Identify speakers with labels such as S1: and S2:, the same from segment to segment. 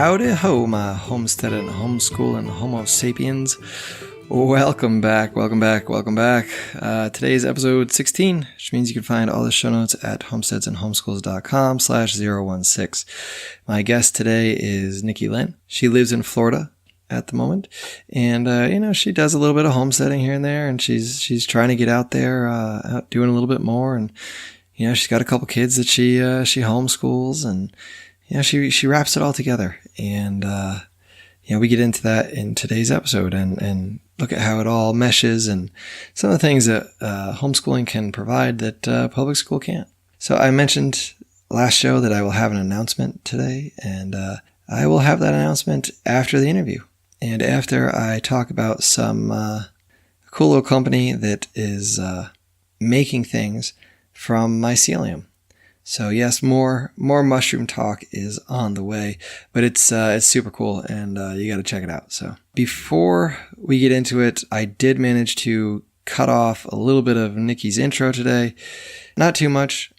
S1: Howdy ho, my homesteading, homeschooling Homo sapiens. Welcome back. Today's episode 16, which means you can find all the show notes at homesteadsandhomeschools.com/016. My guest today is Nicki Lynne. She lives in Florida at the moment, and she does a little bit of homesteading here and there, and she's trying to get out there, out doing a little bit more, and she's got a couple kids that she homeschools, and she wraps it all together, and we get into that in today's episode, and look at how it all meshes and some of the things that homeschooling can provide that public school can't. So I mentioned last show that I will have an announcement today, and I will have that announcement after the interview and after I talk about some cool little company that is making things from mycelium. So yes, more mushroom talk is on the way, but it's super cool, and you got to check it out. So before we get into it, I did manage to cut off a little bit of Nicki's intro today. Not too much,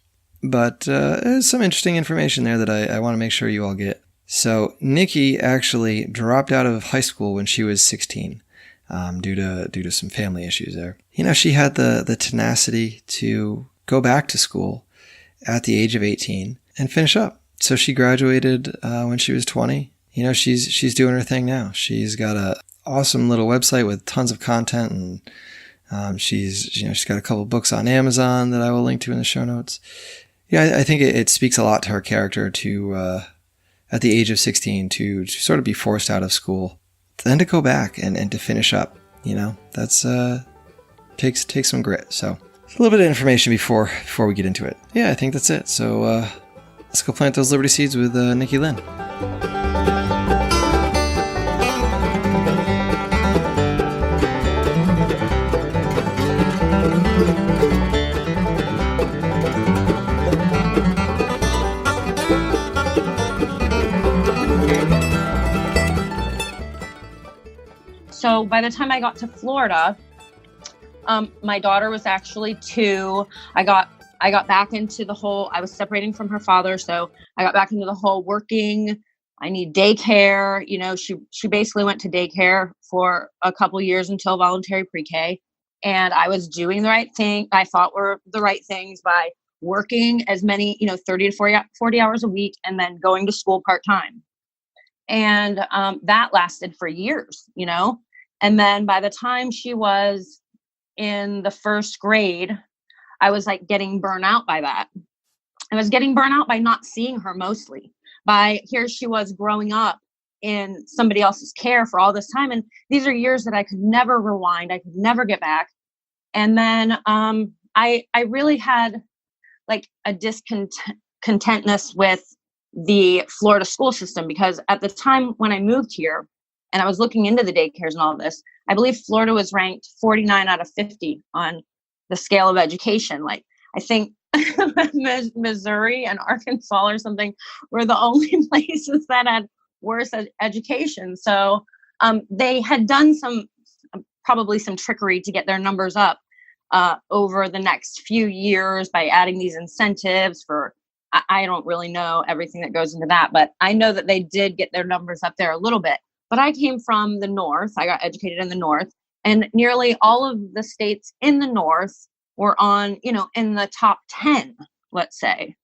S1: but there's some interesting information there that I want to make sure you all get. So Nicki actually dropped out of high school when she was 16 due to some family issues there. She had the tenacity to go back to school at the age of 18 and finish up. So she graduated when she was 20. She's doing her thing now. She's got a awesome little website with tons of content, and she's got a couple books on Amazon that I will link to in the show notes. I think it speaks a lot to her character to at the age of 16 to sort of be forced out of school, then to go back and to finish up. That's takes some grit. So a little bit of information before we get into it. Yeah, I think that's it. So let's go plant those Liberty seeds with Nicki Lynne.
S2: So by the time I got to Florida, my daughter was actually 2. I got back into the whole, I was separating from her father. So I got back into the whole working. I need daycare. She basically went to daycare for a couple years until voluntary pre-K. And I was doing the right thing. I thought were the right things by working as many, 30 to 40 hours a week, and then going to school part-time. And that lasted for years, And then by the time she was in the first grade, I was like getting burnt out by that. I was getting burnt out by not seeing her, mostly by here she was growing up in somebody else's care for all this time. And these are years that I could never rewind. I could never get back. And then I really had like a discontentness with the Florida school system, because at the time when I moved here and I was looking into the daycares and all of this, I believe Florida was ranked 49 out of 50 on the scale of education. Like, I think Missouri and Arkansas or something were the only places that had worse education. So they had done probably some trickery to get their numbers up over the next few years by adding these incentives for, I don't really know everything that goes into that, but I know that they did get their numbers up there a little bit. But I came from the North. I got educated in the North, and nearly all of the states in the North were on, in the top 10, let's say,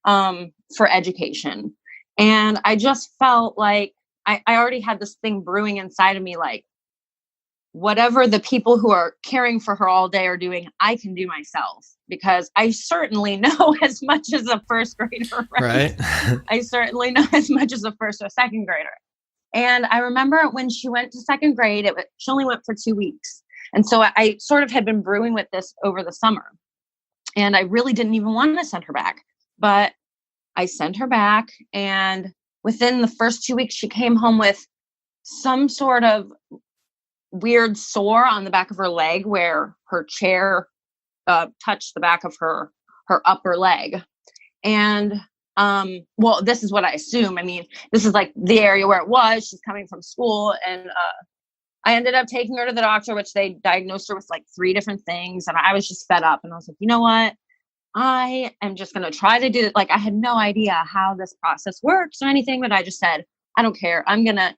S2: for education. And I just felt like I already had this thing brewing inside of me, like whatever the people who are caring for her all day are doing, I can do myself, because I certainly know as much as a first grader, right? I certainly know as much as a first or second grader. And I remember when she went to second grade, she only went for 2 weeks. And so I sort of had been brewing with this over the summer. And I really didn't even want to send her back. But I sent her back. And within the first 2 weeks, she came home with some sort of weird sore on the back of her leg where her chair touched the back of her upper leg. And well, this is what I assume. I mean, this is like the area where it was. She's coming from school, and I ended up taking her to the doctor, which they diagnosed her with like 3 different things. And I was just fed up, and I was like, you know what? I am just going to try to do it. Like, I had no idea how this process works or anything, but I just said, I don't care. I'm going to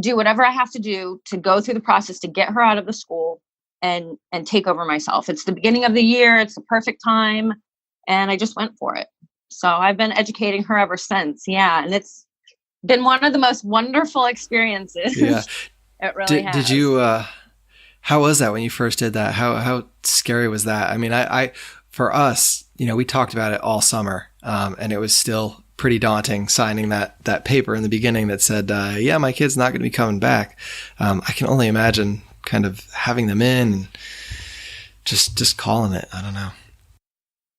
S2: do whatever I have to do to go through the process to get her out of the school and take over myself. It's the beginning of the year. It's the perfect time. And I just went for it. So I've been educating her ever since. Yeah. And it's been one of the most wonderful experiences.
S1: Yeah.
S2: It really has.
S1: Did you, how was that when you first did that? How scary was that? I mean, I for us, you know, we talked about it all summer, and it was still pretty daunting signing that paper in the beginning that said, yeah, my kid's not going to be coming back. I can only imagine kind of having them in and just calling it. I don't know.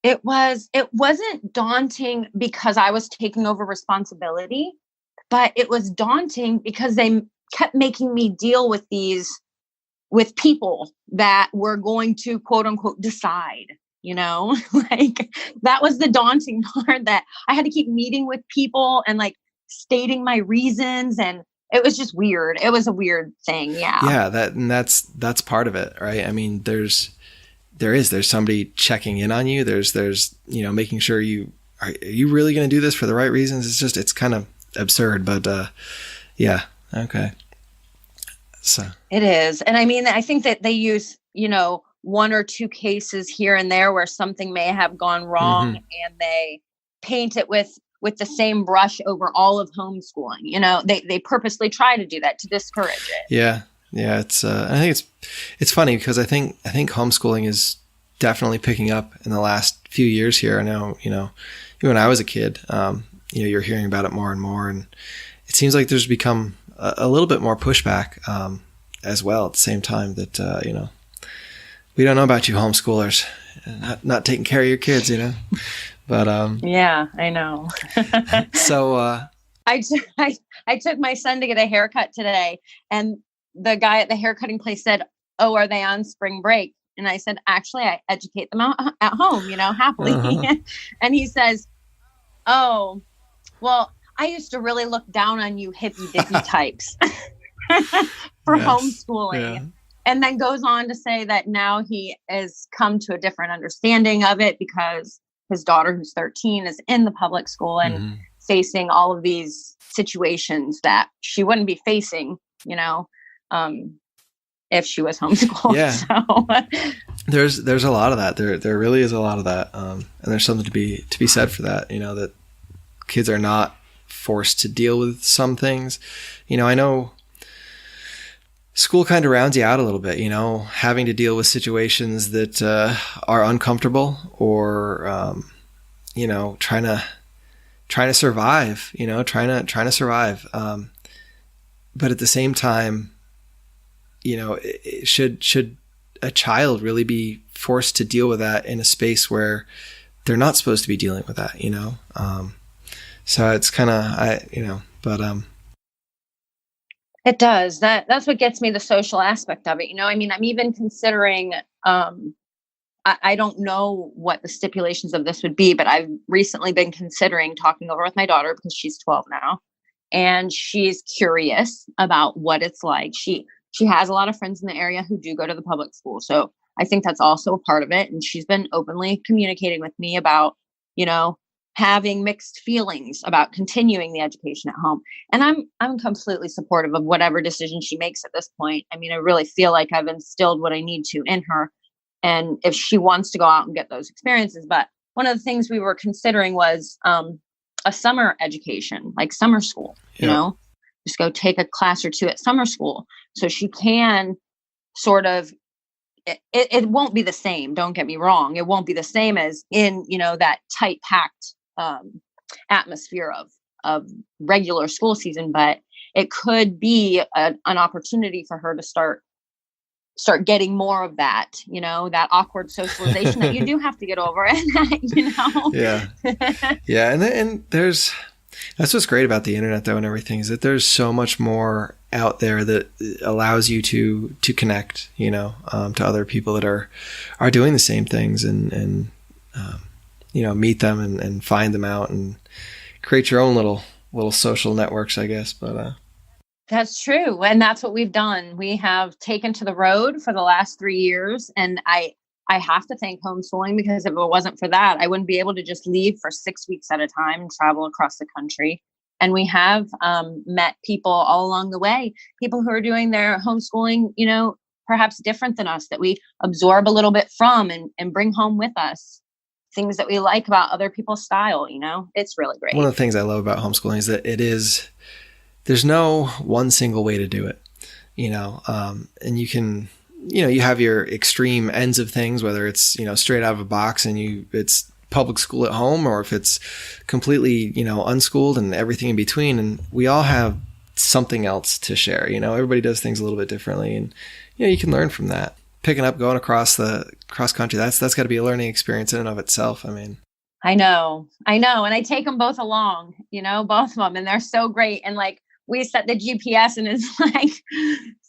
S2: It wasn't daunting because I was taking over responsibility, but it was daunting because they kept making me deal with with people that were going to quote unquote decide, you know, like that was the daunting part, that I had to keep meeting with people and like stating my reasons. And it was just weird. It was a weird thing. Yeah.
S1: Yeah. That's part of it. Right. I mean, there's somebody checking in on you. There's, you know, making sure are you really going to do this for the right reasons? It's kind of absurd, but, yeah. Okay. So
S2: it is. And I mean, I think that they use, you know, one or two cases here and there where something may have gone wrong, and they paint it with the same brush over all of homeschooling. You know, they purposely try to do that to discourage it.
S1: Yeah. Yeah. It's, I think it's funny because I think homeschooling is definitely picking up in the last few years here. I know, you know, when I was a kid, you know, you're hearing about it more and more, and it seems like there's become a little bit more pushback, as well at the same time that, you know, we don't know about you homeschoolers, not taking care of your kids, you know, but,
S2: yeah, I know.
S1: So,
S2: I took my son to get a haircut today, and the guy at the haircutting place said, "Oh, are they on spring break?" And I said, "Actually, I educate them at home, you know, happily." And he says, "Oh, well, I used to really look down on you hippie dippy types for homeschooling." Yeah. And then goes on to say that now he has come to a different understanding of it because his daughter, who's 13, is in the public school and facing all of these situations that she wouldn't be facing, you know, if she was homeschooled.
S1: Yeah.
S2: So
S1: there's a lot of that. There really is a lot of that. And there's something to be said for that, you know, that kids are not forced to deal with some things. You know, I know school kind of rounds you out a little bit, you know, having to deal with situations that are uncomfortable, or you know, trying to survive, you know, trying to survive. But at the same time, you know, should a child really be forced to deal with that in a space where they're not supposed to be dealing with that, you know? So it's kind of, you know, but,
S2: it does. That's what gets me, the social aspect of it. You know, I mean, I'm even considering, I don't know what the stipulations of this would be, but I've recently been considering talking over with my daughter because she's 12 now, and she's curious about what it's like. She has a lot of friends in the area who do go to the public school. So I think that's also a part of it. And she's been openly communicating with me about, you know, having mixed feelings about continuing the education at home. And I'm completely supportive of whatever decision she makes at this point. I mean, I really feel like I've instilled what I need to in her. And if she wants to go out and get those experiences, but one of the things we were considering was a summer education, like summer school, you know, just go take a class or two at summer school. So she can sort of, it won't be the same. Don't get me wrong. It won't be the same as in, you know, that tight packed atmosphere of regular school season, but it could be an opportunity for her to start getting more of that, you know, that awkward socialization that you do have to get over it, you know?
S1: Yeah. Yeah. And that's what's great about the internet though, and everything, is that there's so much more out there that allows you to connect, you know, to other people that are doing the same things, and you know, meet them and find them out and create your own little social networks, I guess. But,
S2: that's true. And that's what we've done. We have taken to the road for the last 3 years. And I have to thank homeschooling, because if it wasn't for that, I wouldn't be able to just leave for 6 weeks at a time and travel across the country. And we have met people all along the way, people who are doing their homeschooling, perhaps different than us, that we absorb a little bit from and bring home with us. Things that we like about other people's style, it's really great.
S1: One of the things I love about homeschooling is that there's no one single way to do it, and you can, you have your extreme ends of things, whether it's, straight out of a box and it's public school at home, or if it's completely, unschooled and everything in between. And we all have something else to share. Everybody does things a little bit differently, and, you can learn from that. Picking up, going across country, that's got to be a learning experience in and of itself. I mean,
S2: I know. And I take them both along, both of them, and they're so great. And like, we set the GPS and it's like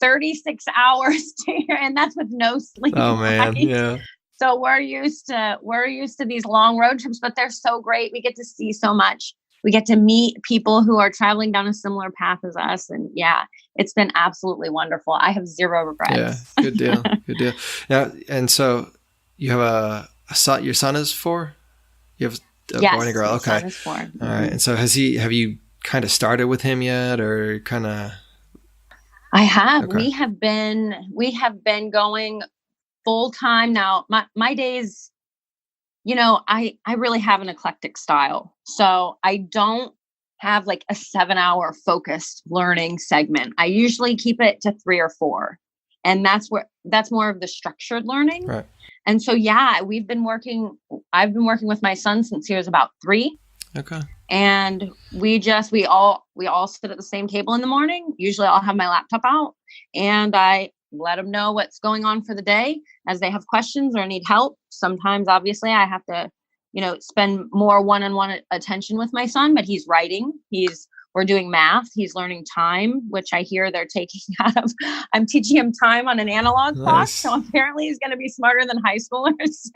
S2: 36 hours and that's with no sleep.
S1: Oh man.
S2: Right?
S1: Yeah.
S2: So we're used to these long road trips, but they're so great. We get to see so much. We get to meet people who are traveling down a similar path as us. And yeah, it's been absolutely wonderful. I have zero regrets.
S1: Yeah. Good deal. Good deal. Now, and so you have a son, your son is 4? You have a boy and a girl. Okay.
S2: Son is 4. Mm-hmm.
S1: All right. And so have you kind of started with him yet, or kind of?
S2: I have.
S1: Okay.
S2: We have been going full time now. My days, I really have an eclectic style. So I don't have like a 7-hour focused learning segment. I usually keep it to 3 or 4. And that's more of the structured learning.
S1: Right.
S2: And so, yeah, I've been working with my son since he was about 3.
S1: Okay.
S2: And we all sit at the same table in the morning. Usually I'll have my laptop out and I let them know what's going on for the day as they have questions or need help. Sometimes obviously I have to, spend more one-on-one attention with my son, but he's writing, we're doing math. He's learning time, which I hear they're taking I'm teaching him time on an analog clock. So apparently he's going to be smarter than high schoolers.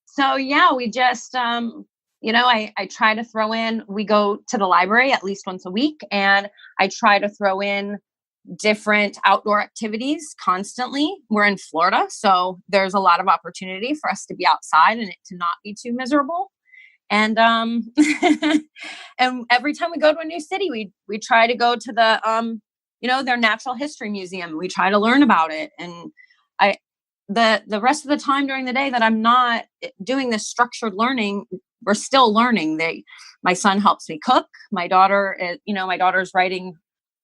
S2: So yeah, we just, I try to throw in, we go to the library at least once a week, and I try to throw in different outdoor activities constantly. We're in Florida, so there's a lot of opportunity for us to be outside and it to not be too miserable. And, and every time we go to a new city, we try to go to the, their natural history museum. We try to learn about it. And the rest of the time during the day that I'm not doing this structured learning, we're still learning. My son helps me cook. My daughter's writing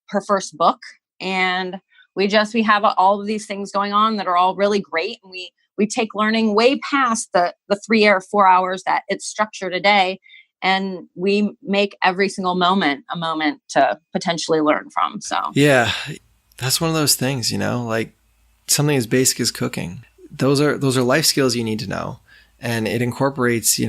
S2: her first book, and we have all of these things going on that are all really great. And we take learning way past the 3 or 4 hours that it's structured a day. And we make every single moment a moment to potentially learn from. So
S1: yeah, that's one of those things, like something as basic as cooking. Those are life skills you need to know. And it incorporates,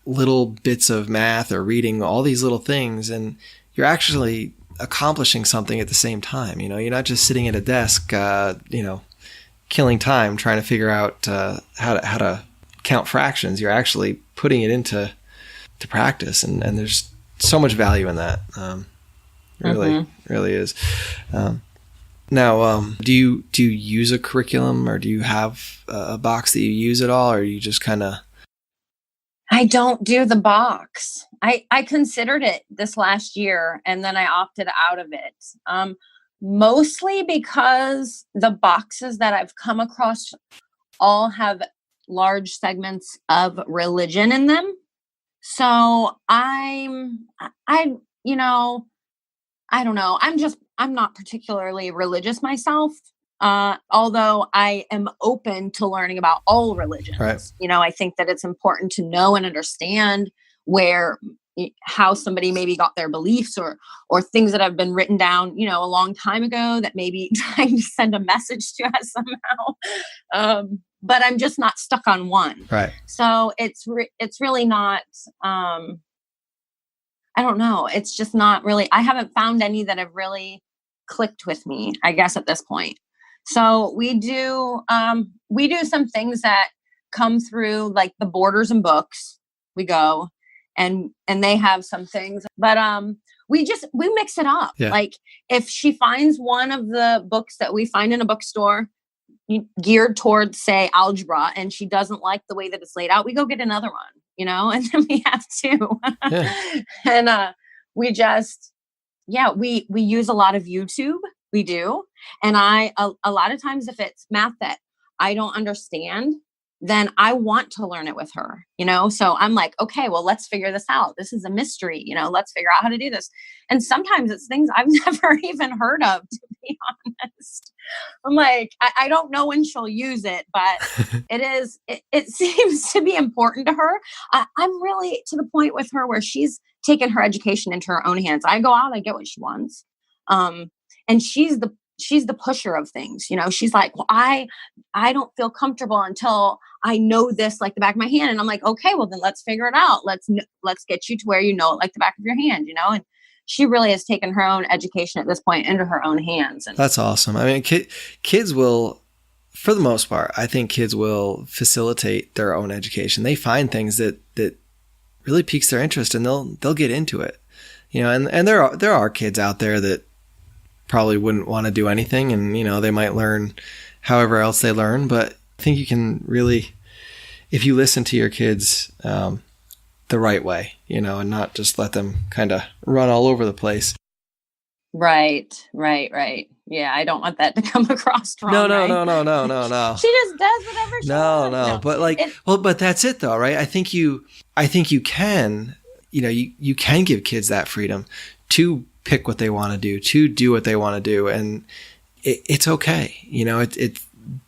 S1: little bits of math or reading, all these little things. And you're actually accomplishing something at the same time. You're not just sitting at a desk, killing time trying to figure out how to count fractions. You're actually putting it into practice. And there's so much value in that. Really is. Now, do you use a curriculum, or do you have a box that you use at all, or you just kind of?
S2: I don't do the box. I considered it this last year, and then I opted out of it. Mostly because the boxes that I've come across all have large segments of religion in them. So I don't know. I'm not particularly religious myself. Although I am open to learning about all religions.
S1: Right.
S2: I think that it's important to know and understand how somebody maybe got their beliefs or things that have been written down, a long time ago that maybe trying to send a message to us somehow. But I'm just not stuck on one.
S1: Right.
S2: So it's really not, I don't know. It's just not really, I haven't found any that have really clicked with me, I guess, at this point. So we do some things that come through like the Borders and Books. We go and they have some things, but we mix it up. Yeah. Like if she finds one of the books that we find in a bookstore, geared towards, say, algebra, and she doesn't like the way that it's laid out, we go get another one, and then we have two.
S1: Yeah.
S2: And we just, we use a lot of YouTube. We do. And a lot of times if it's math that I don't understand, then I want to learn it with her, So I'm like, okay, well, let's figure this out. This is a mystery, let's figure out how to do this. And sometimes it's things I've never even heard of, to be honest. I'm like, I don't know when she'll use it, but it seems to be important to her. I'm really to the point with her where she's taken her education into her own hands. I go out, I get what she wants. And she's the pusher of things. She's like, well, I don't feel comfortable until I know this like the back of my hand. And I'm like, okay, well then let's figure it out. Let's get you to where you know it like the back of your hand, and she really has taken her own education at this point into her own hands. And
S1: that's awesome. I mean, kids will, for the most part, I think kids will facilitate their own education. They find things that really piques their interest, and they'll get into it, and there are kids out there that probably wouldn't want to do anything, and they might learn however else they learn. But I think you can really, if you listen to your kids the right way, and not just let them kind of run all over the place.
S2: Right. Yeah, I don't want that to come across wrong.
S1: No.
S2: She just does whatever she wants.
S1: No. But that's it though, right? I think you can, you can give kids that freedom to pick what they want to do what they want to do. And it's okay.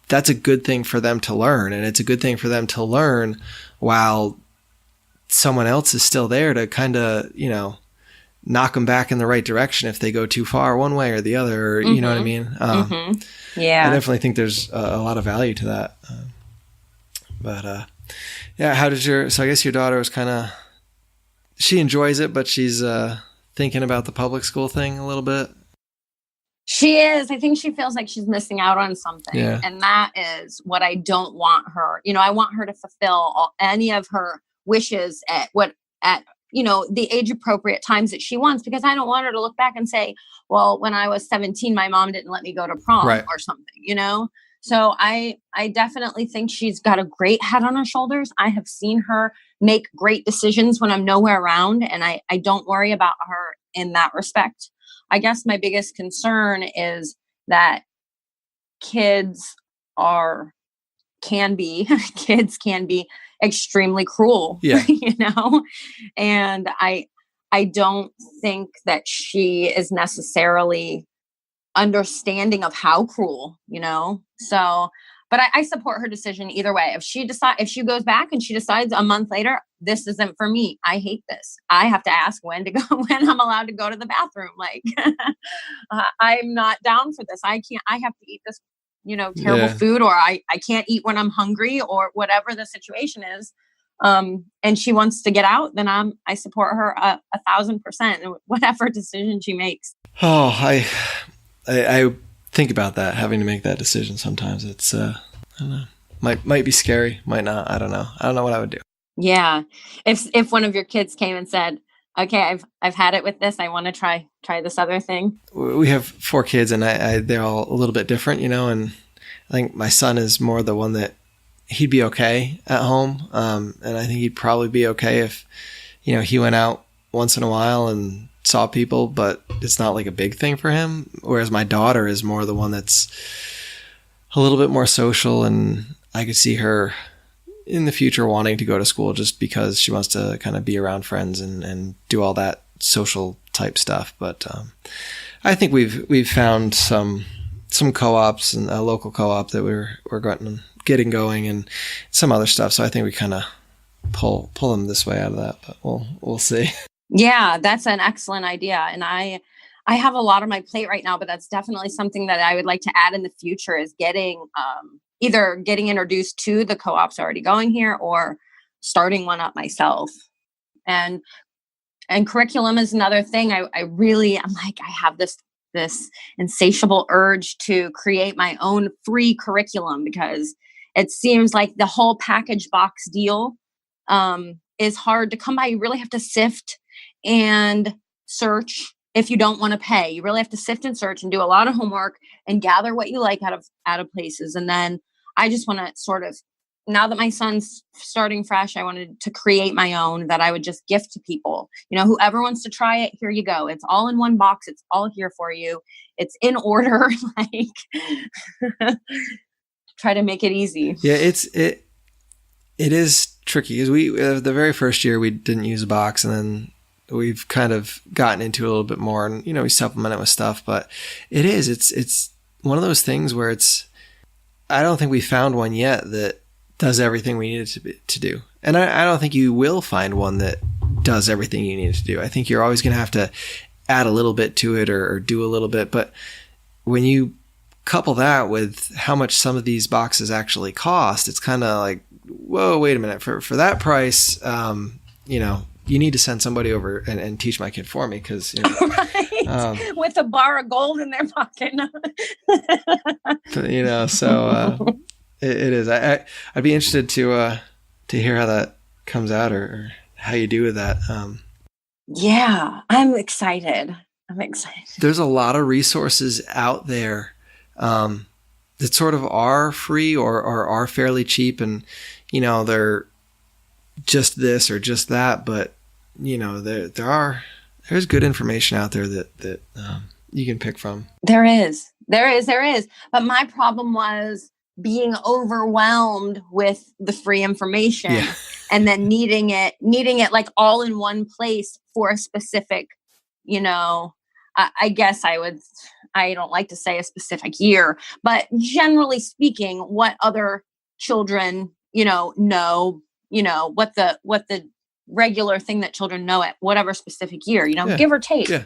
S1: That's a good thing for them to learn. And it's a good thing for them to learn while someone else is still there to kind of, knock them back in the right direction if they go too far one way or the other, or, you know what I mean?
S2: Yeah.
S1: I definitely think there's a lot of value to that. How did so I guess your daughter was she enjoys it, but she's thinking about the public school thing a little bit.
S2: She is. I think she feels like she's missing out on something.
S1: Yeah.
S2: And that is what I don't want her. I want her to fulfill any of her wishes at the age appropriate times that she wants, because I don't want her to look back and say, well, when I was 17, my mom didn't let me go to prom or something, So I definitely think she's got a great head on her shoulders. I have seen her make great decisions when I'm nowhere around, and I don't worry about her in that respect. I guess my biggest concern is that kids can be extremely cruel, and I don't think that she is necessarily understanding of how cruel, so, but I support her decision either way. If she goes back and she decides a month later, this isn't for me, I hate this, I have to ask when I'm allowed to go to the bathroom. Like, I'm not down for this. I have to eat this, terrible food, or I can't eat when I'm hungry, or whatever the situation is. And she wants to get out, then I support her 1,000% in whatever decision she makes.
S1: Oh, I think about that, having to make that decision sometimes. It's I don't know, might be scary, might not. I don't know what I would do.
S2: Yeah, if one of your kids came and said, okay, I've had it with this, I want to try this other thing.
S1: We have 4 kids, and they're all a little bit different, and I think my son is more the one that he'd be okay at home, and I think he'd probably be okay if he went out once in a while and saw people, but it's not like a big thing for him. Whereas my daughter is more the one that's a little bit more social, and I could see her in the future wanting to go to school just because she wants to kind of be around friends and do all that social type stuff. But I think we've found some co-ops, and a local co-op that we're getting going, and some other stuff. So I think we kind of pull them this way out of that, but we'll see.
S2: Yeah, that's an excellent idea. And I have a lot on my plate right now, but that's definitely something that I would like to add in the future, is either getting introduced to the co-ops already going here, or starting one up myself. And curriculum is another thing. I'm like, I have this insatiable urge to create my own free curriculum, because it seems like the whole package box deal is hard to come by. You really have to sift and search if you don't want to pay. You really have to sift and search and do a lot of homework and gather what you like out of places. And then I just want to sort of, now that my son's starting fresh, I wanted to create my own that I would just gift to people. You know, whoever wants to try it, here you go. It's all in one box. It's all here for you. It's in order. Like, try to make it easy.
S1: Yeah, it is tricky because we the very first year we didn't use a box, and then we've kind of gotten into it a little bit more, and we supplement it with stuff. But it's one of those things where I don't think we found one yet that does everything we needed to do, and I don't think you will find one that does everything you need to do. I think you're always going to have to add a little bit to it or do a little bit. But when you couple that with how much some of these boxes actually cost, it's kind of like, whoa, wait a minute. For that price, you need to send somebody over and teach my kid for me, because
S2: right. With a bar of gold in their pocket.
S1: So it is. I'd be interested to hear how that comes out or how you do with that.
S2: Yeah, I'm excited.
S1: There's a lot of resources out there that sort of are free or are fairly cheap, and they're just this or just that, but there's good information out there that you can pick from. There is.
S2: But my problem was being overwhelmed with the free information, and then needing it like all in one place for a specific, I guess I don't like to say a specific year, but generally speaking, what other children, know, what the regular thing that children know at whatever specific year, give or take. Yeah.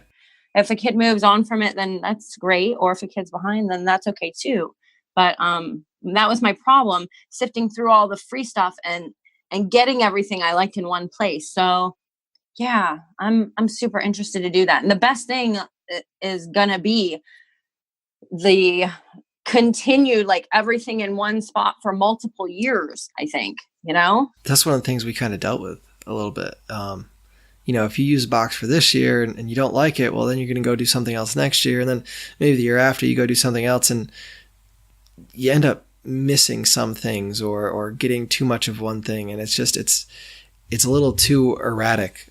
S2: If a kid moves on from it, then that's great. Or if a kid's behind, then that's okay too. But that was my problem, sifting through all the free stuff and getting everything I liked in one place. So yeah, I'm super interested to do that. And the best thing is gonna be the continued, like, everything in one spot for multiple years, I think,
S1: That's one of the things we kind of dealt with a little bit. If you use a box for this year and you don't like it, well, then you're going to go do something else next year. And then maybe the year after you go do something else, and you end up missing some things or getting too much of one thing. And it's a little too erratic.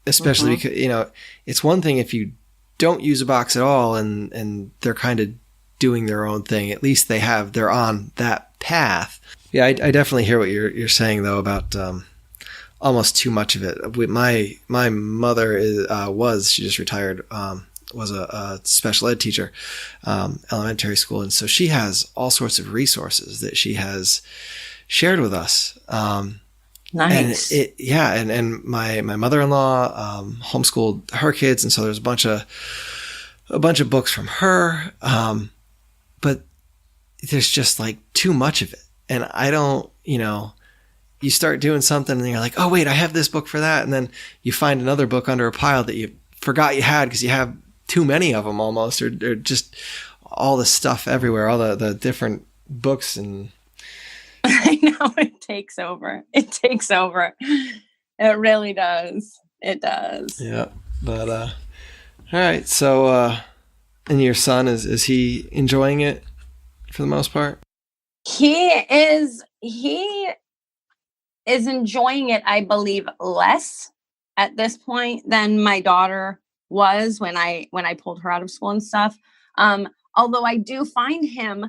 S1: Especially because, it's one thing if you don't use a box at all and they're kind of doing their own thing. At least they're on that path. Yeah, I definitely hear what you're saying though about almost too much of it. My mother she just retired, was a special ed teacher, elementary school, and so she has all sorts of resources that she has shared with us.
S2: Nice.
S1: And my mother-in-law homeschooled her kids, and so there's a bunch of books from her, but there's just like too much of it, and I don't, you start doing something and you're like, oh wait, I have this book for that, and then you find another book under a pile that you forgot you had because you have too many of them almost, or just all the stuff everywhere, all the different books. And
S2: I know, it takes over. It really does. It does.
S1: Yeah. But all right. So and your son, is he enjoying it for the most part?
S2: He is enjoying it, I believe, less at this point than my daughter was when I pulled her out of school and stuff. Although I do find him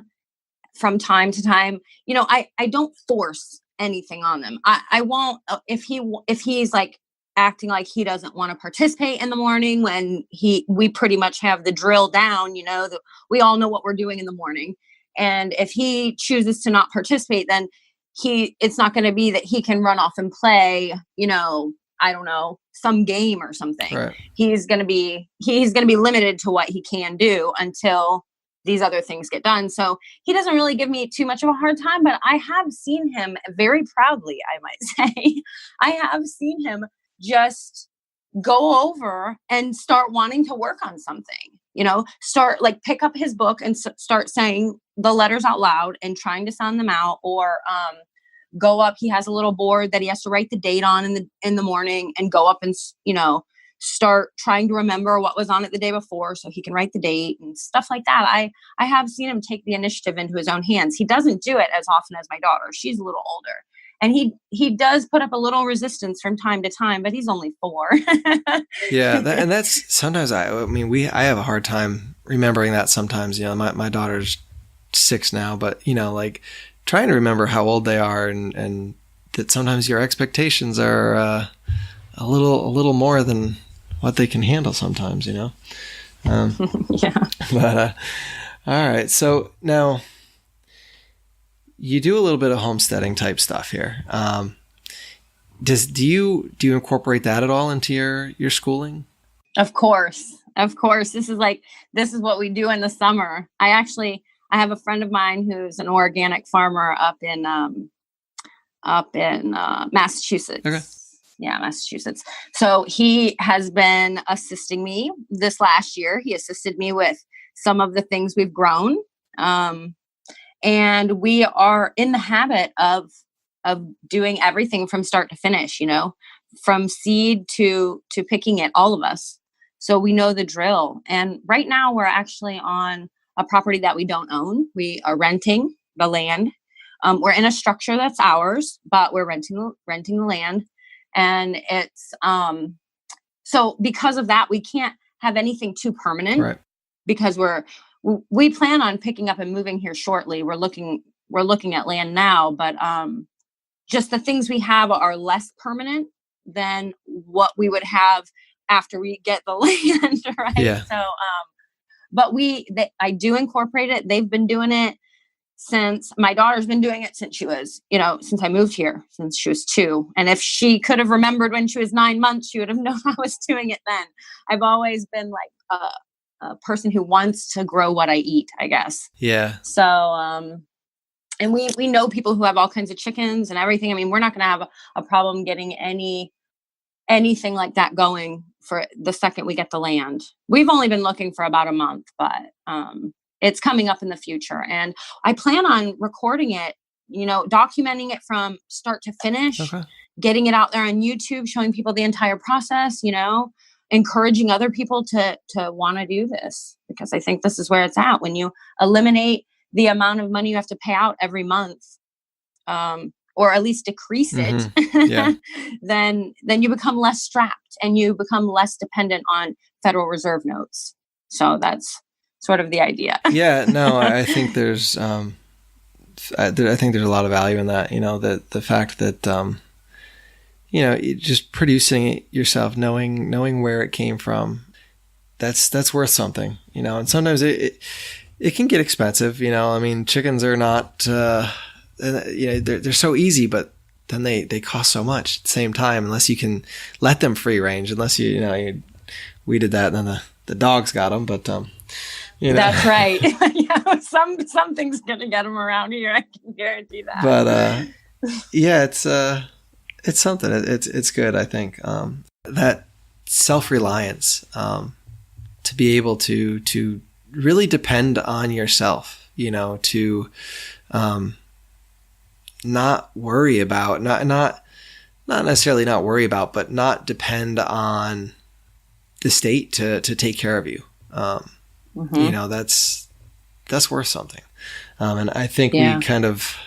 S2: from time to time, I don't force anything on them. I won't, if he's like acting like he doesn't want to participate in the morning when we pretty much have the drill down, we all know what we're doing in the morning. And if he chooses to not participate, then it's not going to be that he can run off and play, I don't know, some game or something. Right. He's going to be limited to what he can do until these other things get done. So he doesn't really give me too much of a hard time, but I have seen him very proudly, I might say. I have seen him just go over and start wanting to work on something, start like pick up his book and start saying the letters out loud and trying to sound them out, or go up. He has a little board that he has to write the date on in the morning, and go up and, start trying to remember what was on it the day before so he can write the date and stuff like that. I have seen him take the initiative into his own hands. He doesn't do it as often as my daughter. She's a little older. And he does put up a little resistance from time to time, but he's only 4.
S1: Yeah. And that's sometimes I have a hard time remembering that sometimes. My daughter's 6 now, but like trying to remember how old they are and that sometimes your expectations are a little more than what they can handle sometimes, Yeah. But all right. So now you do a little bit of homesteading type stuff here. Do you incorporate that at all into your schooling?
S2: Of course. This is what we do in the summer. I have a friend of mine who's an organic farmer up in Massachusetts.
S1: Okay.
S2: Yeah, Massachusetts. So he has been assisting me this last year. He assisted me with some of the things we've grown. And we are in the habit of doing everything from start to finish, from seed to picking it, all of us. So we know the drill. And right now we're actually on a property that we don't own. We are renting the land. We're in a structure that's ours, but we're renting the land. And it's, so because of that, we can't have anything too permanent,
S1: right?
S2: Because we plan on picking up and moving here shortly. We're looking at land now, but, just the things we have are less permanent than what we would have after we get the land, right?
S1: Yeah.
S2: So, but I do incorporate it. They've been doing it since my daughter's been doing it since she was, since I moved here, since she was 2. And if she could have remembered when she was 9 months, she would have known I was doing it then. I've always been like a person who wants to grow what I eat, I guess.
S1: Yeah.
S2: So, and we know people who have all kinds of chickens and everything. I mean, we're not going to have a problem getting anything like that going for the second we get the land. We've only been looking for about a month, but, it's coming up in the future. And I plan on recording it, documenting it from start to finish,
S1: okay.
S2: Getting it out there on YouTube, showing people the entire process, encouraging other people to want to do this, because I think this is where it's at. When you eliminate the amount of money you have to pay out every month, or at least decrease it,
S1: mm-hmm. Yeah.
S2: then you become less strapped and you become less dependent on Federal Reserve notes. So that's sort of the idea.
S1: Yeah, no, I think there's, I think there's a lot of value in that. The fact that, just producing it yourself, knowing where it came from, that's worth something. And sometimes it can get expensive. I mean, chickens are not, they're so easy, but then they cost so much at the same time. Unless you can let them free range, unless you we did that, and then the dogs got them, but.
S2: That's right. Yeah, something's gonna get them around here. I can guarantee that.
S1: But yeah, it's something. It's good. I think that self-reliance, to be able to really depend on yourself. To not worry about not necessarily not worry about, but not depend on the state to take care of you. Mm-hmm. That's worth something. And I think we kind of,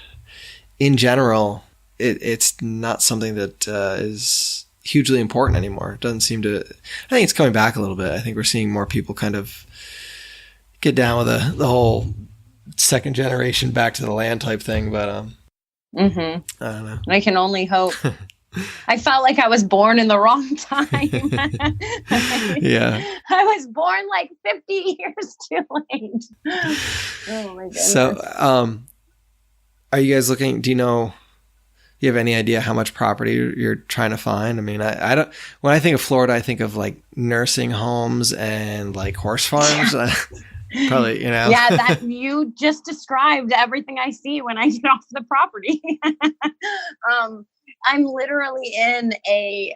S1: in general, it's not something that is hugely important anymore. It doesn't seem to, I think it's coming back a little bit. I think we're seeing more people kind of get down with the whole second generation back to the land type thing. But
S2: I
S1: don't know.
S2: I can only hope. I felt like I was born in the wrong time.
S1: Yeah.
S2: I was born like 50 years too late. Oh my goodness.
S1: So, are you guys looking, do you have any idea how much property you're trying to find? I mean, I don't, when I think of Florida, I think of like nursing homes and like horse farms. Probably,
S2: Yeah, that you just described everything I see when I get off the property. I'm literally in a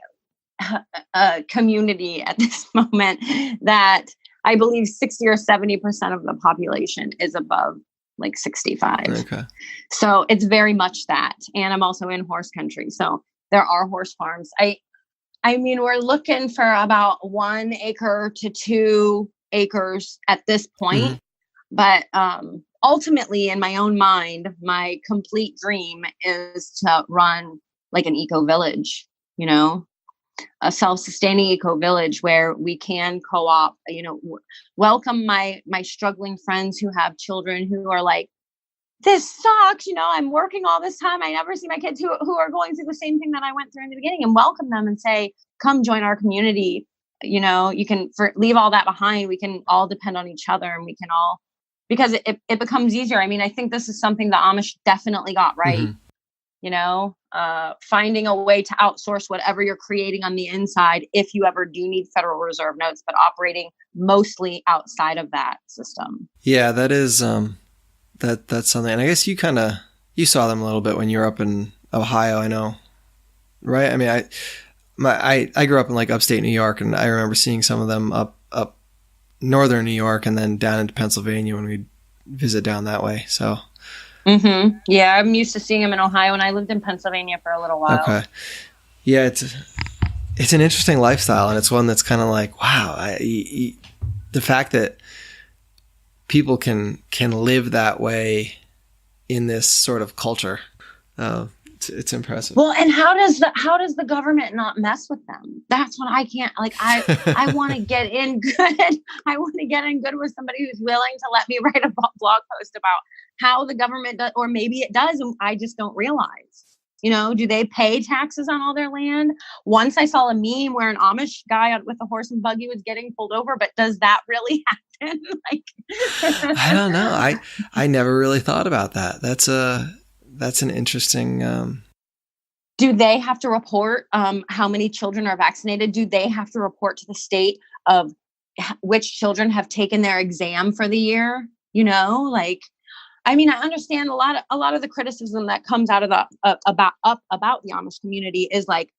S2: community at this moment that I believe 60 or 70% of the population is above like 65.
S1: Okay.
S2: So it's very much that. And I'm also in horse country. So there are horse farms. I mean, we're looking for about 1 acre to 2 acres at this point.
S1: Mhm.
S2: But ultimately, in my own mind, my complete dream is to run like an eco village, you know, a self-sustaining eco village where we can co-op, welcome my struggling friends who have children who are like, this sucks, I'm working all this time, I never see my kids who are going through the same thing that I went through in the beginning, and welcome them and say, come join our community. You can leave all that behind. We can all depend on each other, and we can all, because it becomes easier. I mean, I think this is something the Amish definitely got right.
S1: Mhm.
S2: Finding a way to outsource whatever you're creating on the inside if you ever do need Federal Reserve notes, but operating mostly outside of that system.
S1: Yeah, that is that's something. And I guess you saw them a little bit when you were up in Ohio, I know. Right? I mean, I grew up in like upstate New York, and I remember seeing some of them up northern New York and then down into Pennsylvania when we'd visit down that way. So
S2: yeah, I'm used to seeing them in Ohio, and I lived in Pennsylvania for a little while.
S1: Okay. Yeah, it's an interesting lifestyle, and it's one that's kind of like, wow, the fact that people can live that way in this sort of culture. It's impressive.
S2: Well, and how does the government not mess with them? That's what I can't, like, I want to get in good. I want to get in good with somebody who's willing to let me write a blog post about how the government does, or maybe it does, and I just don't realize. Do they pay taxes on all their land? Once I saw a meme where an Amish guy with a horse and buggy was getting pulled over, but does that really happen?
S1: I don't know. I never really thought about that. That's an interesting.
S2: Do they have to report how many children are vaccinated? Do they have to report to the state of which children have taken their exam for the year? I mean, I understand a lot of the criticism that comes out of about the Amish community is like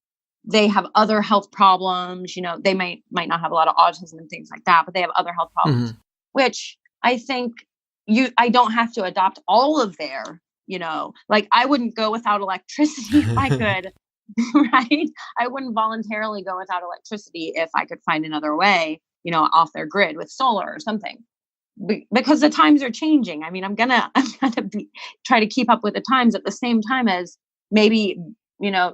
S2: they have other health problems. They might not have a lot of autism and things like that, but they have other health problems, which I think I don't have to adopt all of their. Like I wouldn't go without electricity if I could, right? I wouldn't voluntarily go without electricity if I could find another way, off their grid with solar or something. Because the times are changing. I mean, I'm gonna try to keep up with the times at the same time as maybe,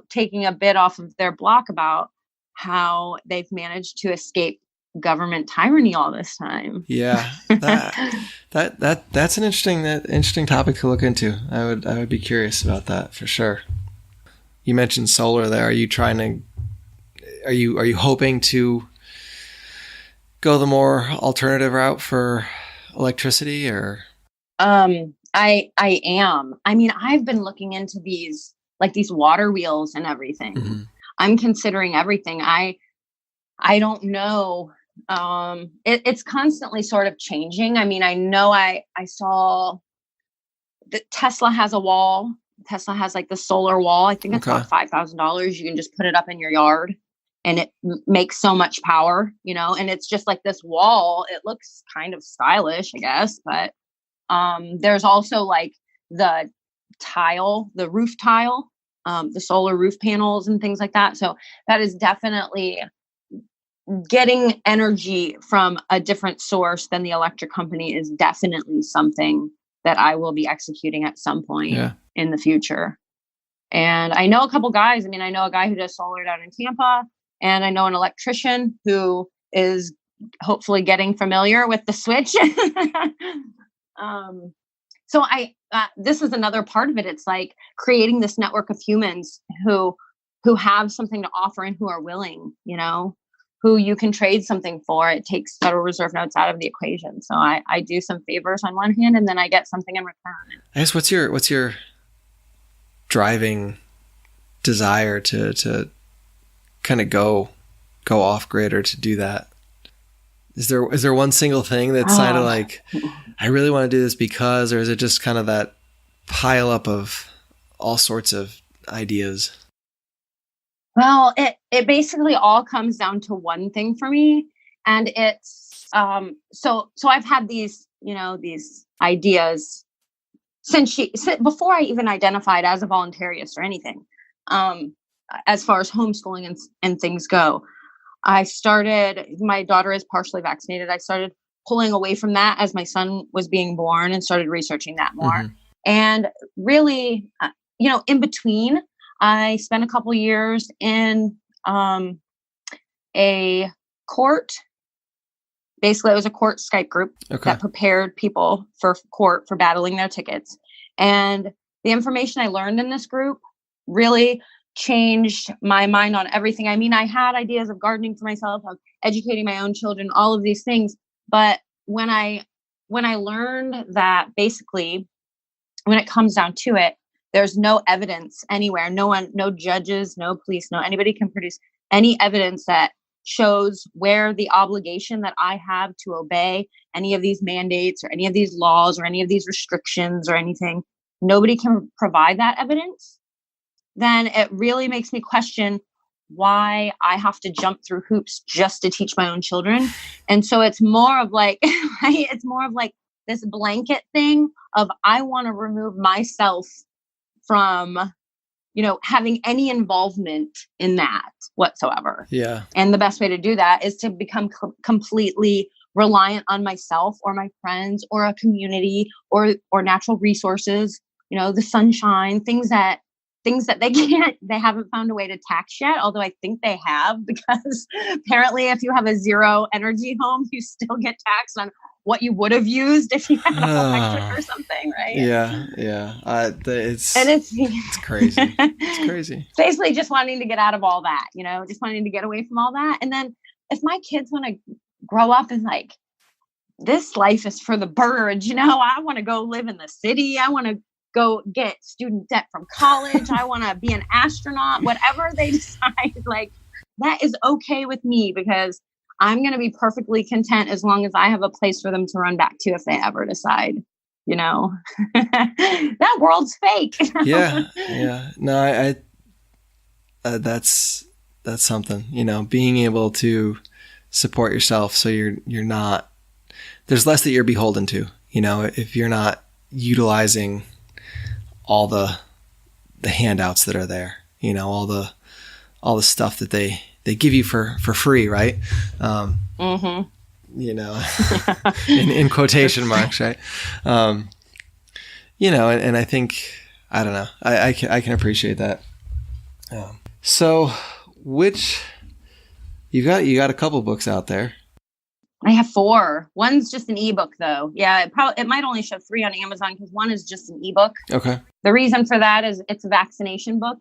S2: taking a bit off of their block about how they've managed to escape government tyranny all this time.
S1: Yeah, that's an interesting topic to look into. I would be curious about that for sure. You mentioned solar there. Are you hoping to go the more alternative route for electricity, or?
S2: I am. I mean, I've been looking into these water wheels and everything.
S1: Mm-hmm.
S2: I'm considering everything. I don't know. It's constantly sort of changing. I mean, I know I saw that Tesla has a wall. Tesla has like the solar wall. I think it's about $5,000. You can just put it up in your yard and it makes so much power, and it's just like this wall. It looks kind of stylish, I guess, but there's also like the roof tile, the solar roof panels and things like that. So that is definitely getting energy from a different source than the electric company is definitely something that I will be executing at some point in the future. And I know a couple guys. I mean, I know a guy who does solar down in Tampa, and I know an electrician who is hopefully getting familiar with the switch. So this is another part of it. It's like creating this network of humans who have something to offer and who are willing, who you can trade something for. It takes Federal Reserve notes out of the equation. So I do some favors on one hand, and then I get something in return.
S1: I guess what's your driving desire to kind of go off grid, or to do that? Is there one single thing that's kind of like, I really want to do this because, or is it just kind of that pile up of all sorts of ideas?
S2: Well, it basically all comes down to one thing for me. And it's, so I've had these ideas since before I even identified as a voluntarist or anything. as far as homeschooling and things go. My daughter is partially vaccinated. I started pulling away from that as my son was being born and started researching that more. Mm-hmm. And really, in between, I spent a couple years in a court. Basically, it was a court Skype group that prepared people for court for battling their tickets. And the information I learned in this group really changed my mind on everything. I mean, I had ideas of gardening for myself, of educating my own children, all of these things. But when I learned that basically, when it comes down to it, there's no evidence anywhere. No judges, no police, no anybody can produce any evidence that shows where the obligation that I have to obey any of these mandates or any of these laws or any of these restrictions or anything. Nobody can provide that evidence. Then it really makes me question why I have to jump through hoops just to teach my own children. And so it's more of like, it's more of like this blanket thing of I want to remove myself from, having any involvement in that whatsoever.
S1: Yeah.
S2: And the best way to do that is to become completely reliant on myself or my friends or a community or natural resources, the sunshine, things that they haven't found a way to tax yet, although I think they have, because apparently if you have a zero energy home, you still get taxed on what you would have used if you had electric or something, right?
S1: Yeah. It's crazy. It's crazy.
S2: Basically just wanting to get out of all that, just wanting to get away from all that. And then if my kids want to grow up and like, this life is for the birds, I want to go live in the city. I want to go get student debt from college. I want to be an astronaut, whatever they decide, like that is okay with me because I'm going to be perfectly content as long as I have a place for them to run back to if they ever decide, that world's fake.
S1: Yeah. No, I that's something, being able to support yourself. So you're not, there's less that you're beholden to, if you're not utilizing all the handouts that are there, all the stuff that they give you for free, right?
S2: Mm-hmm.
S1: In quotation marks, right? And I think, I don't know, I can appreciate that. So you got a couple books out there.
S2: I have 4. One's just an ebook though. Yeah, it might only show 3 on Amazon because one is just an ebook.
S1: Okay.
S2: The reason for that is it's a vaccination book.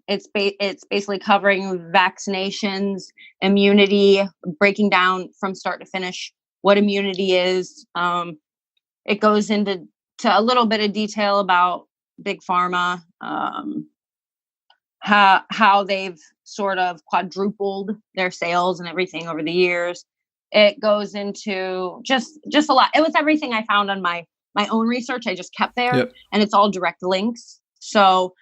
S2: It's basically covering vaccinations, immunity, breaking down from start to finish what immunity is. It goes into a little bit of detail about big pharma, how they've sort of quadrupled their sales and everything over the years. It goes into just a lot. It was everything I found on my own research. I just kept there, yep. And it's all direct links. So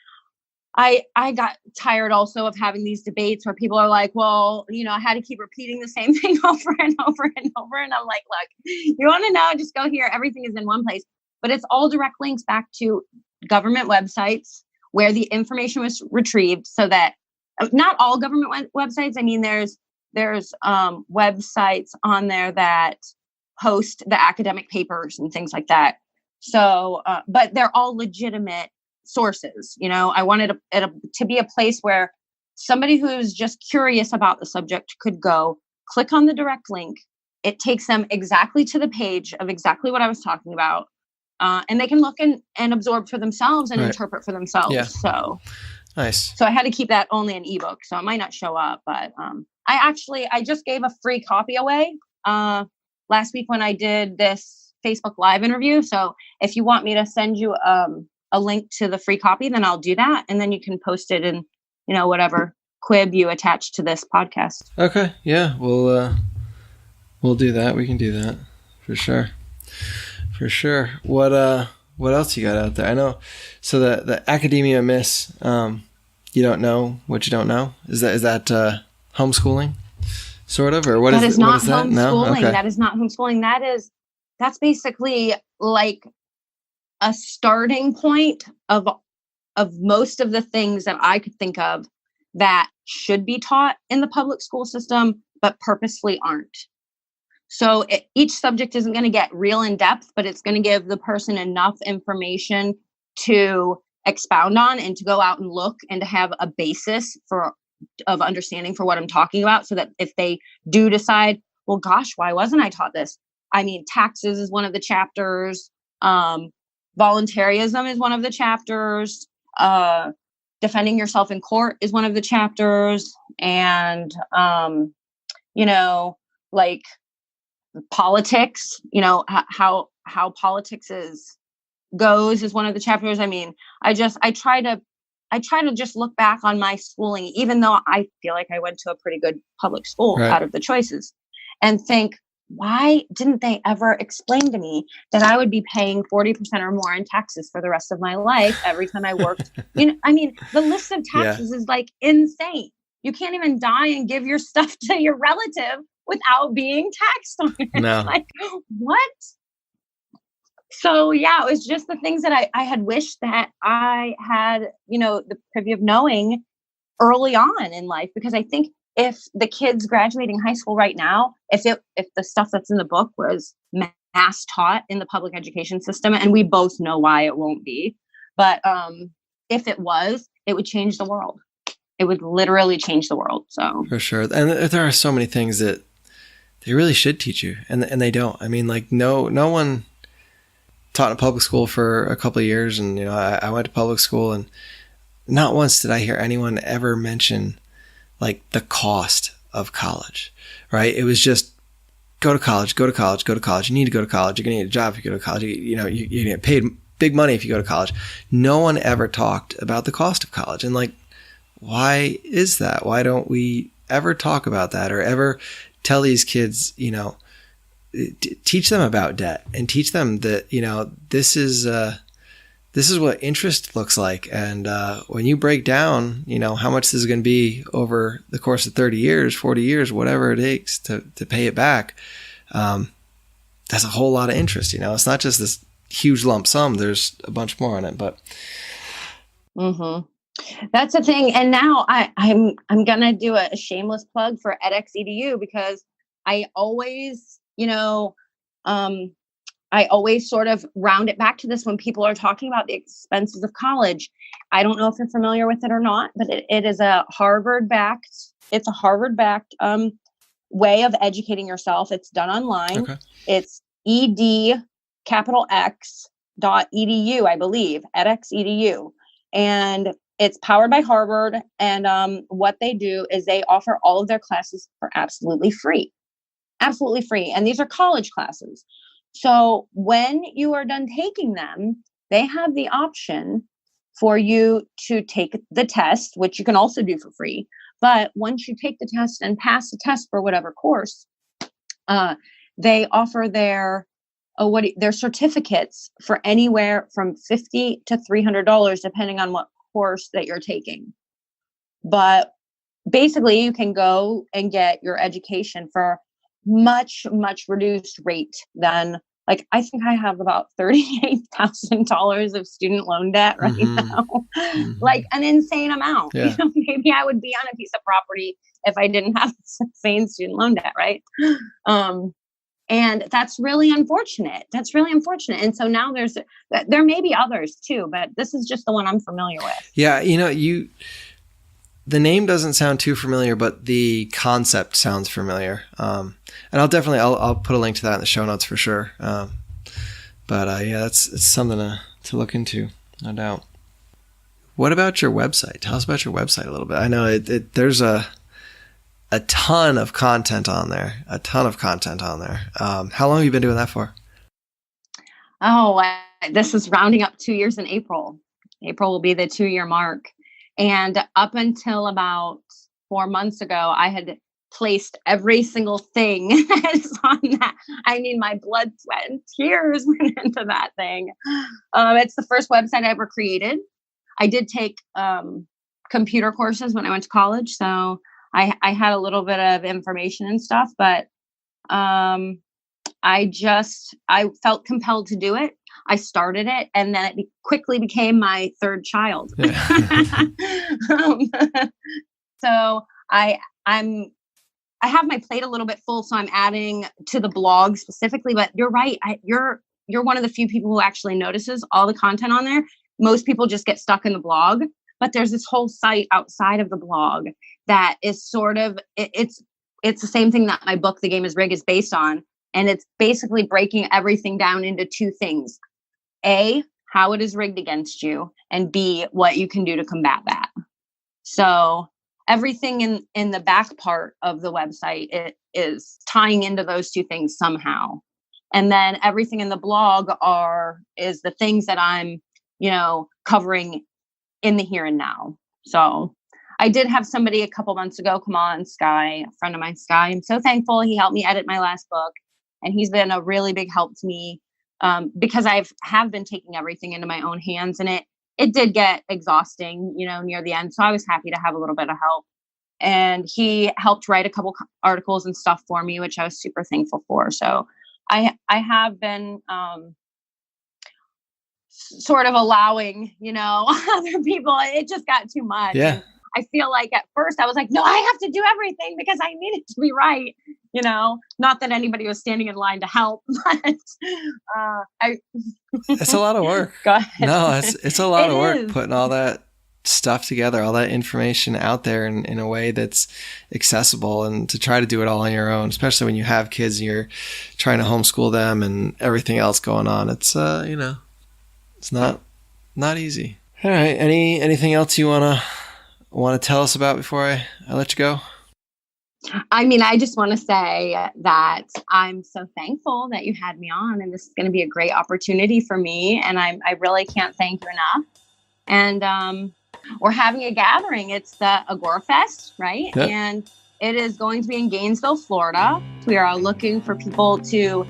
S2: I got tired also of having these debates where people are like, well, I had to keep repeating the same thing over and over and over. And I'm like, look, you want to know, just go here. Everything is in one place, but it's all direct links back to government websites where the information was retrieved so that not all government websites. I mean, there's websites on there that host the academic papers and things like that. So, but they're all legitimate sources. I wanted it to be a place where somebody who's just curious about the subject could go click on the direct link. It takes them exactly to the page of exactly what I was talking about. And they can look and absorb for themselves and interpret for themselves. Yeah. So
S1: nice.
S2: So I had to keep that only an ebook. So it might not show up, but I just gave a free copy away last week when I did this Facebook Live interview. So if you want me to send you a link to the free copy, then I'll do that. And then you can post it in, whatever quib you attach to this podcast.
S1: Okay. Yeah. We'll do that. We can do that for sure. For sure. What else you got out there? I know. So the academia Amiss, you don't know what you don't know. Is that homeschooling sort of, or what is that?
S2: That is not homeschooling.
S1: No? Okay.
S2: That is not homeschooling. That's basically like a starting point of of most of the things that I could think of that should be taught in the public school system, but purposefully aren't. So each subject isn't going to get real in depth, but it's going to give the person enough information to expound on and to go out and look and to have a basis of understanding for what I'm talking about, so that if they do decide, well, gosh, why wasn't I taught this? I mean, taxes is one of the chapters. Voluntarism is one of the chapters. Defending yourself in court is one of the chapters. And, like politics, how politics goes is one of the chapters. I mean, I try to just look back on my schooling, even though I feel like I went to a pretty good public school
S1: Right.
S2: out of the choices, and think, why didn't they ever explain to me that I would be paying 40% or more in taxes for the rest of my life every time I worked? I mean, the list of taxes is like insane. You can't even die and give your stuff to your relative without being taxed on it.
S1: No.
S2: Like, what? So yeah, it was just the things that I had wished that I had, the privy of knowing early on in life, because I think if the kids graduating high school right now, if the stuff that's in the book was mass taught in the public education system, and we both know why it won't be, but if it was, it would change the world. It would literally change the world. So
S1: for sure. And there are so many things that they really should teach you, and they don't. I mean, like no one taught in public school for a couple of years, and I went to public school, and not once did I hear anyone ever mention like the cost of college, right? It was just go to college. You need to go to college. You're going to get a job if you go to college. You get paid big money if you go to college. No one ever talked about the cost of college. And like, why is that? Why don't we ever talk about that, or ever tell these kids, teach them about debt, and teach them that, this is what interest looks like. And when you break down, how much this is going to be over the course of 30 years, 40 years, whatever it takes to pay it back, that's a whole lot of interest. It's not just this huge lump sum. There's a bunch more on it, but.
S2: Mm-hmm. That's the thing. And now I'm going to do a shameless plug for edX.edu, because I always, I always sort of round it back to this when people are talking about the expenses of college. I don't know if you're familiar with it or not, but it is a Harvard-backed way of educating yourself. It's done online. Okay. It's edX.edu, I believe, edX.edu. And it's powered by Harvard. And what they do is they offer all of their classes for absolutely free. Absolutely free. And these are college classes. So when you are done taking them, they have the option for you to take the test, which you can also do for free. But once you take the test and pass the test for whatever course, they offer their certificates for anywhere from $50 to $300, depending on what course that you're taking. But basically, you can go and get your education for much, much reduced rate than, like, I think I have about $38,000 of student loan debt right now, like an insane amount.
S1: Yeah.
S2: Maybe I would be on a piece of property if I didn't have insane student loan debt, right? And that's really unfortunate. And so now there may be others too, but this is just the one I'm familiar with.
S1: Yeah, the name doesn't sound too familiar, but the concept sounds familiar. And I'll put a link to that in the show notes for sure. But it's something to look into, no doubt. What about your website? Tell us about your website a little bit. I know there's a ton of content on there. How long have you been doing that for?
S2: This is rounding up 2 years in April. April will be the 2-year mark. And up until about 4 months ago, I had placed every single thing that's on that. I mean, my blood, sweat, and tears went into that thing. It's the first website I ever created. I did take computer courses when I went to college, so I had a little bit of information and stuff. But I felt compelled to do it. I started it, and then it quickly became my third child. Yeah. So I have my plate a little bit full, so I'm adding to the blog specifically. But you're right. You're one of the few people who actually notices all the content on there. Most people just get stuck in the blog, but there's this whole site outside of the blog that is sort of it's the same thing that my book, The Game is Rigged, is based on. And it's basically breaking everything down into two things. A, how it is rigged against you, and B, what you can do to combat that. So everything in the back part of the website, it is tying into those two things somehow. And then everything in the blog is the things that I'm, covering in the here and now. So I did have somebody a couple months ago come on, Sky, a friend of mine, Sky. I'm so thankful. He helped me edit my last book. And he's been a really big help to me because have been taking everything into my own hands. And it did get exhausting, near the end. So I was happy to have a little bit of help. And he helped write a couple articles and stuff for me, which I was super thankful for. So I have been sort of allowing, other people. It just got too much.
S1: Yeah.
S2: And I feel like at first I was like, no, I have to do everything because I need it to be right. Not that anybody was standing in line to help, but
S1: it's a lot of work.
S2: Go ahead.
S1: No, it's a lot of work
S2: is.
S1: Putting all that stuff together, all that information out there in a way that's accessible, and to try to do it all on your own, especially when you have kids and you're trying to homeschool them and everything else going on. It's it's not easy. All right. Anything else you want to tell us about before I let you go?
S2: I mean, I just want to say that I'm so thankful that you had me on, and this is going to be a great opportunity for me. And I really can't thank you enough. And we're having a gathering. It's the Agorafest, right?
S1: Yep.
S2: And it is going to be in Gainesville, Florida. We are looking for people to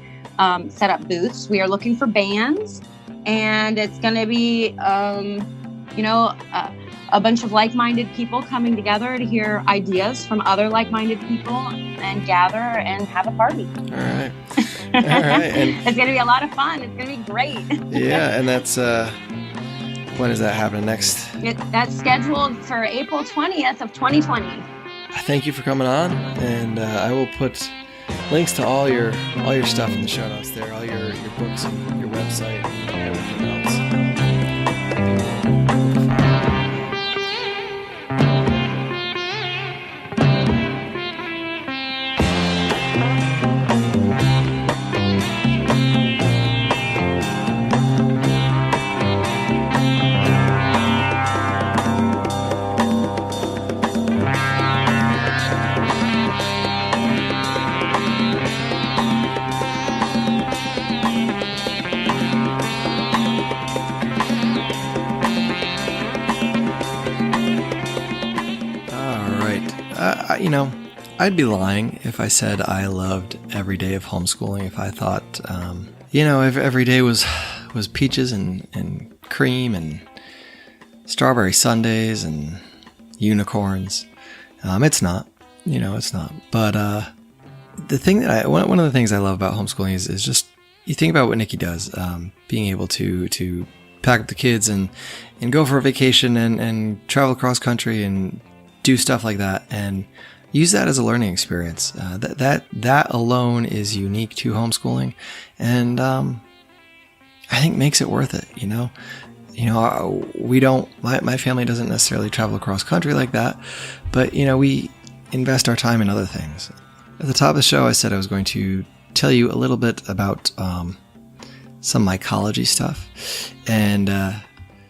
S2: set up booths. We are looking for bands, and it's going to be, a bunch of like-minded people coming together to hear ideas from other like-minded people and gather and have a party.
S1: All right. All right. And
S2: it's going to be a lot of fun. It's going to be great.
S1: Yeah. And that's, when is that happening next?
S2: That's scheduled for April 20th of 2020.
S1: Thank you for coming on. And I will put links to all your stuff in the show notes there, all your books and your website and everything else. I'd be lying if I said I loved every day of homeschooling. If I thought, if every day was peaches and cream and strawberry sundaes and unicorns. It's not. It's not. But the thing that one of the things I love about homeschooling is just, you think about what Nicki does, being able to pack up the kids and go for a vacation and travel across country and do stuff like that and use that as a learning experience. That alone is unique to homeschooling, and I think makes it worth it. We don't. My family doesn't necessarily travel across country like that, but we invest our time in other things. At the top of the show, I said I was going to tell you a little bit about some mycology stuff, and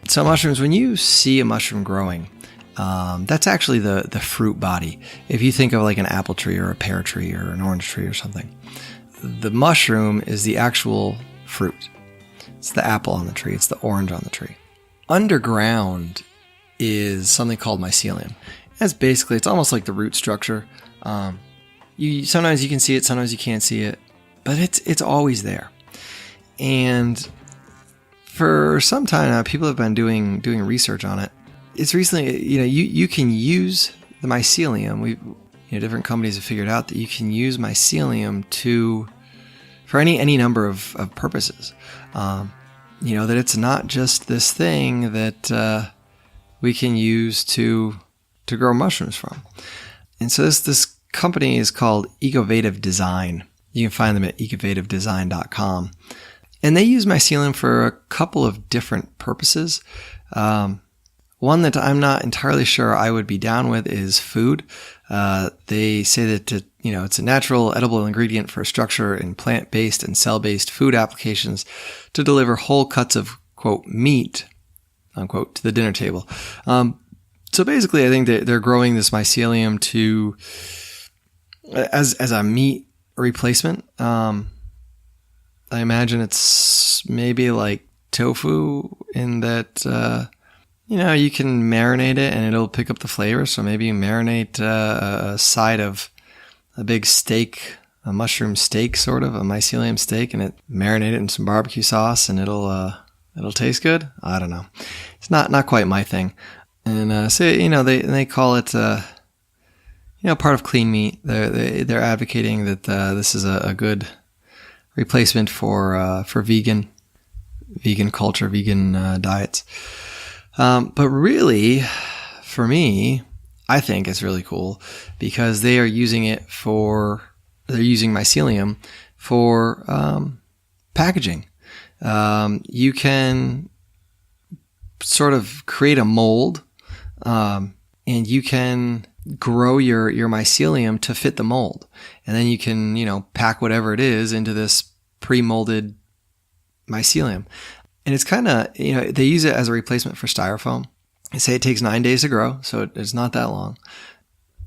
S1: so mushrooms. When you see a mushroom growing, that's actually the fruit body. If you think of like an apple tree or a pear tree or an orange tree or something, the mushroom is the actual fruit. It's the apple on the tree. It's the orange on the tree. Underground is something called mycelium. It's almost like the root structure. Sometimes you can see it, sometimes you can't see it, but it's always there. And for some time now, people have been doing research on it. It's recently, you can use the mycelium. Different companies have figured out that you can use mycelium any number of purposes. That it's not just this thing that we can use to grow mushrooms from. And so this company is called Ecovative Design. You can find them at ecovativedesign.com. And they use mycelium for a couple of different purposes. One that I'm not entirely sure I would be down with is food. They say that it's a natural edible ingredient for structure in plant-based and cell-based food applications to deliver whole cuts of, quote, meat, unquote, to the dinner table. So basically, I think that they're growing this mycelium as a meat replacement. I imagine it's maybe like tofu in that, you can marinate it and it'll pick up the flavor. So maybe you marinate a side of a big steak, a mushroom steak, sort of a mycelium steak, and marinate it in some barbecue sauce, and it'll taste good. I don't know. It's not quite my thing. And they call it part of clean meat. They're advocating that this is a good replacement for vegan culture, vegan diets. But really, for me, I think it's really cool because they're using mycelium for packaging. You can sort of create a mold, and you can grow your mycelium to fit the mold. And then you can, pack whatever it is into this pre-molded mycelium. And it's kind of, they use it as a replacement for styrofoam. They say it takes 9 days to grow, so it's not that long.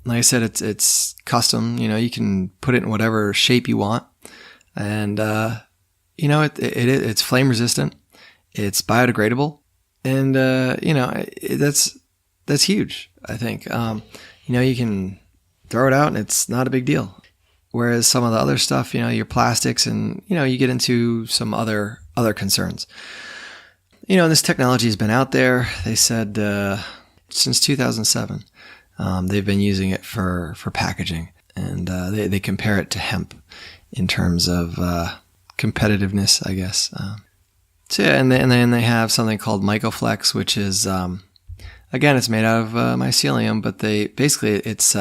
S1: Like I said, it's custom. You can put it in whatever shape you want. And, it's flame resistant. It's biodegradable. And, that's huge, I think. You can throw it out and it's not a big deal. Whereas some of the other stuff, your plastics and, you get into some other concerns. This technology has been out there. They said since 2007, they've been using it for packaging. And they compare it to hemp in terms of competitiveness, I guess. And then they have something called Mycoflex, which is, again, it's made out of mycelium, but it's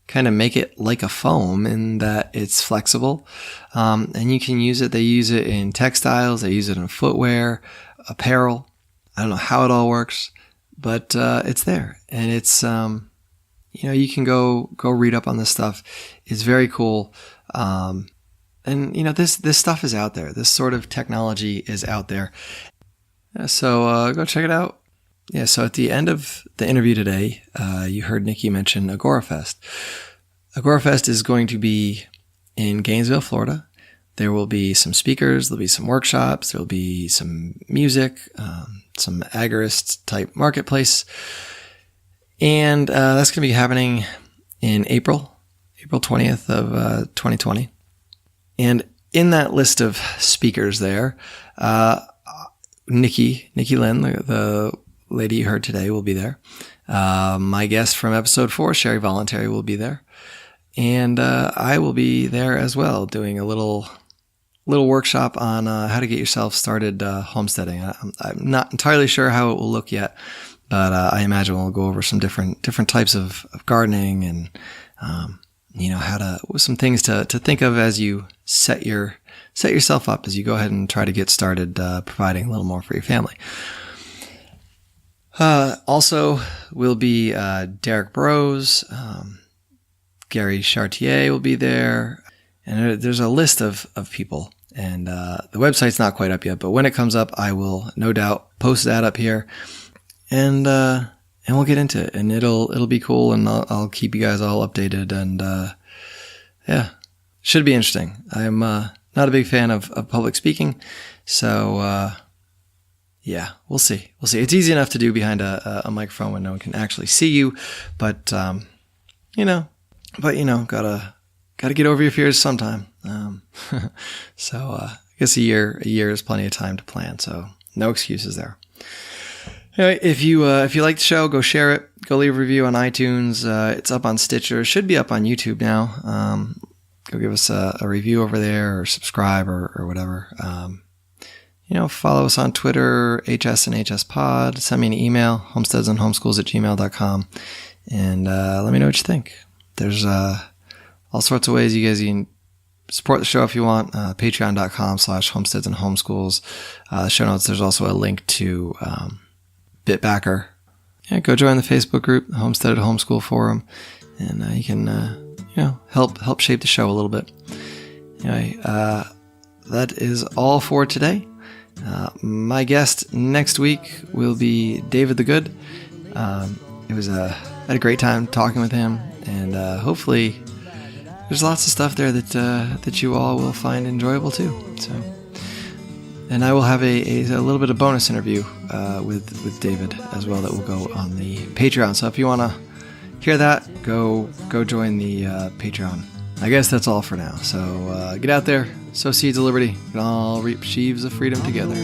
S1: kind of make it like a foam in that it's flexible. And you can use it. They use it in textiles. They use it in footwear, apparel. I don't know how it all works, but it's there. And it's, you can go read up on this stuff. It's very cool. And, this stuff is out there. This sort of technology is out there. So go check it out. Yeah, so at the end of the interview today, you heard Nicki mention Agorafest. Agorafest is going to be in Gainesville, Florida. There will be some speakers, there'll be some workshops, there'll be some music, some agorist type marketplace. And that's going to be happening in April 20th of 2020. And in that list of speakers there, Nicki Lynne, the lady you heard today, will be there. My guest from episode 4, Sherry Voluntary, will be there. And I will be there as well, doing a little workshop on how to get yourself started homesteading. I'm not entirely sure how it will look yet, but I imagine we'll go over some different types of gardening and some things to think of as you set yourself up as you go ahead and try to get started providing a little more for your family. Also will be Derrick Broze, Gary Chatier will be there, and there's a list of people. And the website's not quite up yet, but when it comes up, I will no doubt post that up here, and we'll get into it, and it'll be cool, and I'll keep you guys all updated, and should be interesting. I'm not a big fan of public speaking, so we'll see. It's easy enough to do behind a microphone when no one can actually see you, but gotta get over your fears sometime. So I guess a year is plenty of time to plan. So no excuses there. Anyway, if you like the show, go share it. Go leave a review on iTunes. It's up on Stitcher. It should be up on YouTube now. go give us a review over there, or subscribe, or whatever. Follow us on Twitter, HS and HS Pod. Send me an email, homesteadsandhomeschools@gmail.com, and let me know what you think. There's all sorts of ways you guys can support the show if you want. Patreon.com/homesteadsandhomeschools. Show notes, there's also a link to Bitbacker. Yeah, go join the Facebook group, the Homestead at Homeschool Forum, and you can help shape the show a little bit. Anyway, that is all for today. My guest next week will be David the Good. I had a great time talking with him, and hopefully there's lots of stuff there that you all will find enjoyable too. So, and I will have a little bit of bonus interview with David as well that will go on the Patreon. So if you want to hear that, go join the Patreon. I guess that's all for now. So get out there, sow seeds of liberty, and all reap sheaves of freedom together.